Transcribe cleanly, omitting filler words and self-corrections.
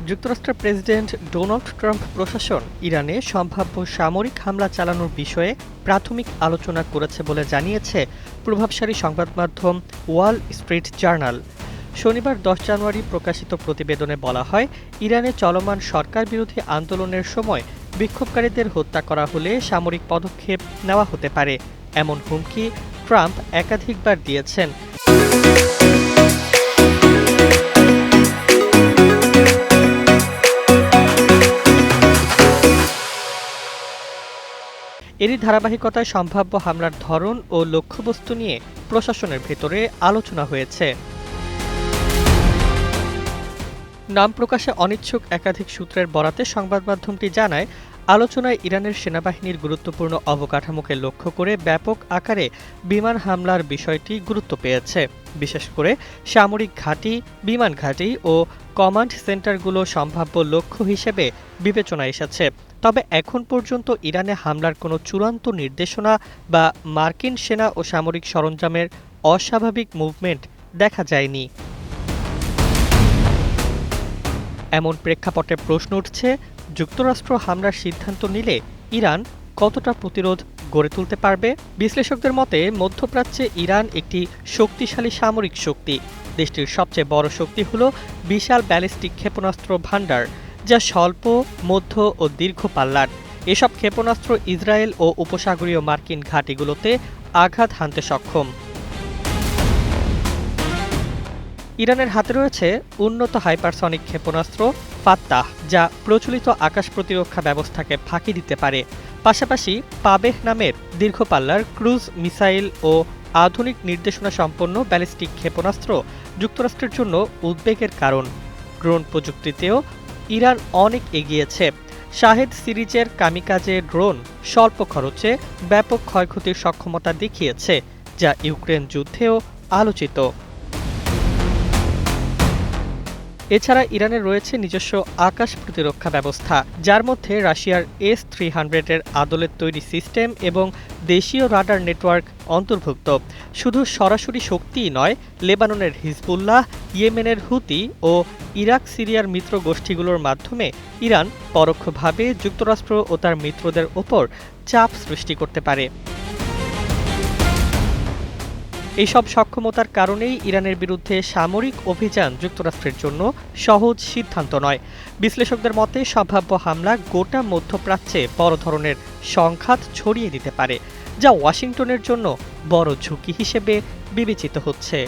যুক্তরাষ্ট্রের president Donald Trump প্রশাসন ইরানে সম্ভাব্য সামরিক হামলা চালানোর বিষয়ে প্রাথমিক আলোচনা করেছে বলে জানিয়েছে প্রভাবশালী সংবাদ মাধ্যম ওয়াল স্ট্রিট জার্নাল। শনিবার 10 জানুয়ারি প্রকাশিত প্রতিবেদনে বলা হয়, ইরানে চলমান সরকার বিরোধী আন্দোলনের সময় বিক্ষোভকারীদের হত্যা করা হলে সামরিক পদক্ষেপ নেওয়া হতে পারে, এমন হুমকি ট্রাম্প একাধিকবার দিয়েছেন। এরই ধারাবাহিকতায় সম্ভাব্য হামলার ধরন ও লক্ষ্যবস্তু নিয়ে প্রশাসনের ভেতরে আলোচনা হয়েছে। নাম প্রকাশে অনিচ্ছুক একাধিক সূত্রের বরাতে সংবাদ মাধ্যমটি জানায়, আলোচনায় ইরানের সেনাবাহিনীর গুরুত্বপূর্ণ অবকাঠামোকে লক্ষ্য করে ব্যাপক আকারে বিমান হামলার বিষয়টি গুরুত্ব পেয়েছে। বিশেষ করে সামরিক ঘাঁটি, বিমান ঘাঁটি ও কমান্ড সেন্টারগুলো সম্ভাব্য লক্ষ্য হিসেবে বিবেচনায় এসেছে। তবে এখন পর্যন্ত ইরানে হামলার কোনো চূড়ান্ত নির্দেশনা বা মার্কিন সেনা ও সামরিক সরঞ্জামের অস্বাভাবিক মুভমেন্ট দেখা যায়নি। এমন প্রেক্ষাপটে প্রশ্ন উঠছে, যুক্তরাষ্ট্র হামলার সিদ্ধান্ত নিলে ইরান কতটা প্রতিরোধ গড়ে তুলতে পারবে? বিশ্লেষকদের মতে মধ্যপ্রাচ্যে ইরান একটি শক্তিশালী সামরিক শক্তি। দেশটির সবচেয়ে বড় শক্তি হল বিশাল ব্যালিস্টিক ক্ষেপণাস্ত্র ভান্ডার, যা স্বল্প, মধ্য ও দীর্ঘ পাল্লার। এসব ক্ষেপণাস্ত্র ইসরায়েল ও উপসাগরীয় মার্কিন ঘাঁটিগুলোতে আঘাত হানতে সক্ষম। ইরানের হাতে রয়েছে উন্নত হাইপারসনিক ক্ষেপণাস্ত্র ফাত্তাহ, যা প্রচলিত আকাশ প্রতিরক্ষা ব্যবস্থাকে ফাঁকি দিতে পারে। পাশাপাশি পাবেহ নামের দীর্ঘপাল্লার ক্রুজ মিসাইল ও আধুনিক নির্দেশনা সম্পন্ন ব্যালিস্টিক ক্ষেপণাস্ত্র যুক্তরাষ্ট্রের জন্য উদ্বেগের কারণ। ড্রোন প্রযুক্তিতেও ইরান অনেক এগিয়েছে। শাহেদ সিরিজের কামিকাজে ড্রোন স্বল্প খরচে ব্যাপক ক্ষয়ক্ষতির সক্ষমতা দেখিয়েছে, যা ইউক্রেন যুদ্ধেও আলোচিত। এছাড়া ইরানের রয়েছে নিজস্ব আকাশ প্রতিরক্ষা ব্যবস্থা, যার মধ্যে রাশিয়ার S-300 আদলের তৈরি সিস্টেম এবং দেশীয় রাডার নেটওয়ার্ক অন্তর্ভুক্ত। শুধু সরাসরি শক্তিই নয়, লেবাননের হিজবুল্লাহ, ইয়েমেনের হুতি ও ইরাক সিরিয়ার মিত্র গোষ্ঠীগুলোর মাধ্যমে ইরান পরোক্ষভাবে যুক্তরাষ্ট্র ও তার মিত্রদের ওপর চাপ সৃষ্টি করতে পারে। এইসব সক্ষমতার কারণেই ইরানের বিরুদ্ধে সামরিক অভিযান যুক্তরাষ্ট্রের জন্য সহজ সিদ্ধান্ত নয়। বিশ্লেষকদের মতে সম্ভাব্য হামলা গোটা মধ্যপ্রাচ্যে বড় ধরনের সংঘাত ছড়িয়ে দিতে পারে, যা ওয়াশিংটনের জন্য বড় ঝুঁকি হিসেবে বিবেচিত হচ্ছে।